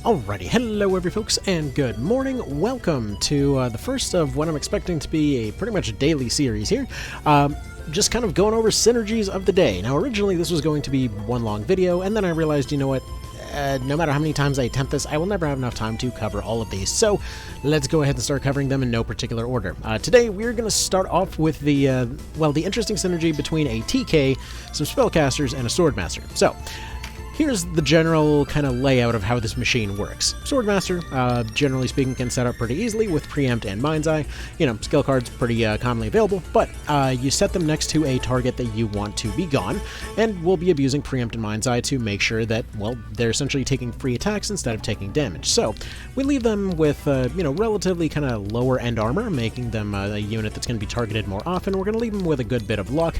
Alrighty, hello every folks, and good morning. Welcome to the first of what I'm expecting to be a pretty much daily series here. Just kind of going over synergies of the day. Now, originally this was going to be one long video, and then I realized, you know what? No matter how many times I attempt this, I will never have enough time to cover all of these. So let's go ahead and start covering them in no particular order. Today we're going to start off with the interesting synergy between a TK, some spellcasters, and a swordmaster. So here's the general kind of layout of how this machine works. Swordmaster, generally speaking, can set up pretty easily with Preempt and Mind's Eye. You know, skill cards pretty commonly available, but you set them next to a target that you want to be gone, and we'll be abusing Preempt and Mind's Eye to make sure that, well, they're essentially taking free attacks instead of taking damage. So we leave them with, relatively kind of lower end armor, making them a unit that's going to be targeted more often. We're going to leave them with a good bit of luck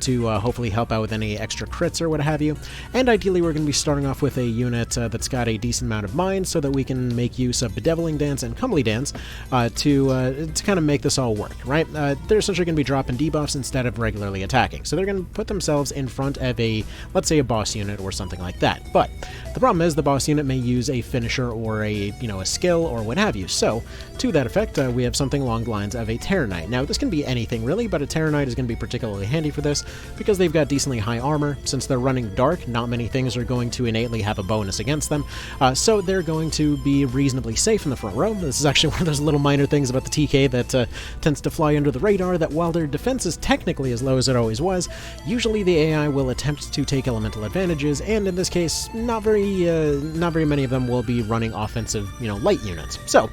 to hopefully help out with any extra crits or what have you, and ideally we're going to be starting off with a unit that's got a decent amount of mind so that we can make use of Bedeviling Dance and Comely Dance to kind of make this all work, right? They're essentially going to be dropping debuffs instead of regularly attacking. So they're going to put themselves in front of let's say a boss unit or something like that. But the problem is the boss unit may use a finisher or a skill or what have you. So to that effect, we have something along the lines of a Terror Knight. Now this can be anything really, but a Terror Knight is going to be particularly handy for this because they've got decently high armor. Since they're running dark, not many things are going to innately have a bonus against them, so they're going to be reasonably safe in the front row. This is actually one of those little minor things about the TK that tends to fly under the radar, that while their defense is technically as low as it always was, usually the AI will attempt to take elemental advantages, and in this case, not very many of them will be running offensive, light units. So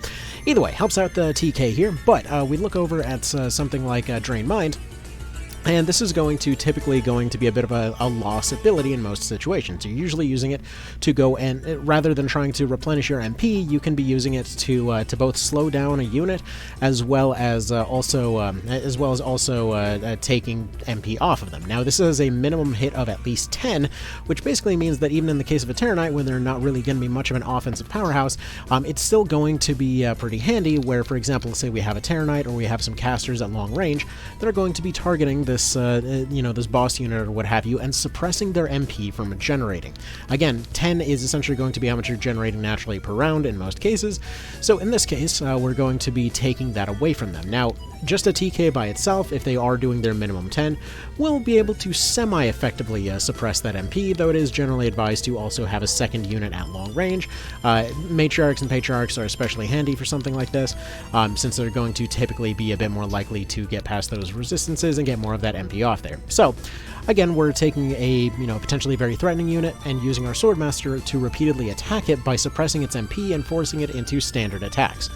either way, helps out the TK here, but we look over at something like Drain Mind. And this is typically going to be a bit of a loss ability in most situations. You're usually using it to go and, rather than trying to replenish your MP, you can be using it to both slow down a unit as well as also taking MP off of them. Now this is a minimum hit of at least 10, which basically means that even in the case of a Terror Knight, when they're not really going to be much of an offensive powerhouse, it's still going to be pretty handy. Where, for example, say we have a Terror Knight or we have some casters at long range that are going to be targeting this boss unit or what have you, and suppressing their MP from generating. Again, 10 is essentially going to be how much you're generating naturally per round in most cases, so in this case, we're going to be taking that away from them. Now, just a TK by itself, if they are doing their minimum 10, will be able to semi-effectively suppress that MP, though it is generally advised to also have a second unit at long range. Matriarchs and Patriarchs are especially handy for something like this, since they're going to typically be a bit more likely to get past those resistances and get more of that MP off there. So, again, we're taking a potentially very threatening unit and using our Swordmaster to repeatedly attack it by suppressing its MP and forcing it into standard attacks.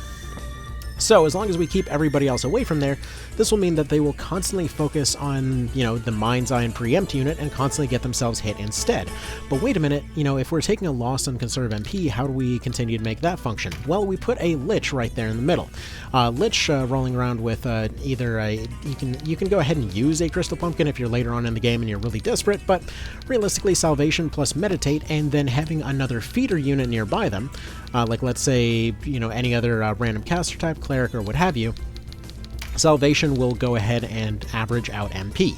So, as long as we keep everybody else away from there, this will mean that they will constantly focus on, the Mind's Eye and Preempt unit and constantly get themselves hit instead. But wait a minute, if we're taking a loss on conserve MP, how do we continue to make that function? Well, we put a Lich right there in the middle. Lich rolling around with you can go ahead and use a Crystal Pumpkin if you're later on in the game and you're really desperate, but realistically, Salvation plus Meditate and then having another feeder unit nearby them, like let's say, any other random caster type, cleric or what have you, Salvation will go ahead and average out MP.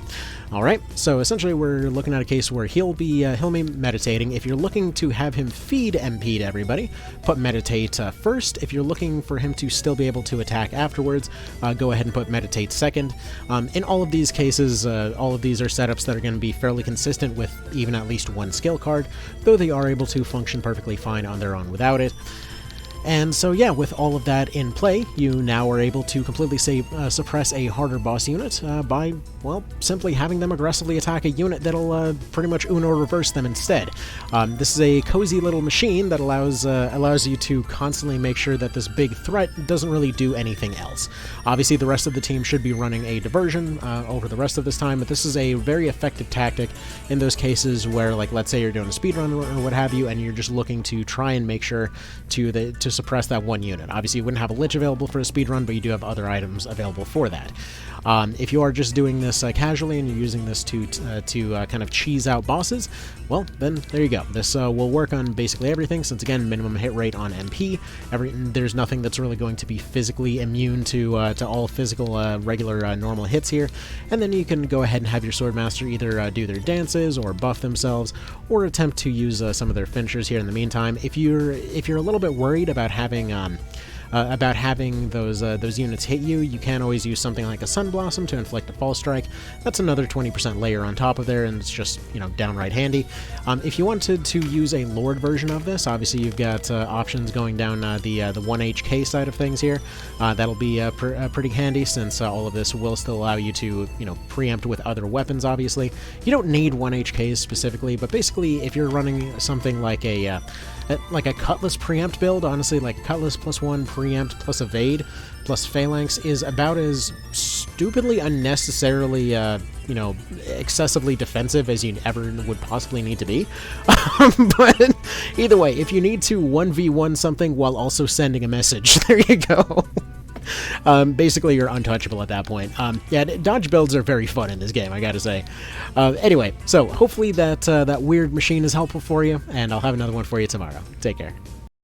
Alright, so essentially we're looking at a case where he'll be meditating. If you're looking to have him feed MP to everybody, put Meditate first. If you're looking for him to still be able to attack afterwards, go ahead and put Meditate second. In all of these cases, all of these are setups that are going to be fairly consistent with even at least one skill card, though they are able to function perfectly fine on their own without it. And so yeah, with all of that in play, you now are able to completely suppress a harder boss unit by, well, simply having them aggressively attack a unit that'll pretty much Uno reverse them instead. This is a cozy little machine that allows you to constantly make sure that this big threat doesn't really do anything else. Obviously, the rest of the team should be running a diversion over the rest of this time, but this is a very effective tactic in those cases where, like, let's say you're doing a speedrun or what have you, and you're just looking to try and make sure to suppress that one unit. Obviously, you wouldn't have a lich available for a speedrun, but you do have other items available for that. If you are just doing this casually and you're using this to kind of cheese out bosses, well, then there you go. This will work on basically everything, since again, minimum hit rate on MP. There's nothing that's really going to be physically immune to all physical, regular, normal hits here. And then you can go ahead and have your Swordmaster either do their dances or buff themselves, or attempt to use some of their finishers here in the meantime. If you're a little bit worried about having those units hit you, you can always use something like a Sun Blossom to inflict a Fall Strike. That's another 20% layer on top of there, and it's just, downright handy. If you wanted to use a Lord version of this, obviously you've got options going down the 1HK side of things here. That'll be pretty handy, since all of this will still allow you to, preempt with other weapons, obviously. You don't need 1HKs specifically, but basically if you're running something like a Cutlass preempt build, honestly, like Cutlass +1 preempt plus evade plus phalanx is about as stupidly unnecessarily, excessively defensive as you ever would possibly need to be. But either way, if you need to 1v1 something while also sending a message, there you go. Basically, you're untouchable at that point. Yeah, dodge builds are very fun in this game, I gotta say. Anyway, so hopefully that weird machine is helpful for you, and I'll have another one for you tomorrow. Take care.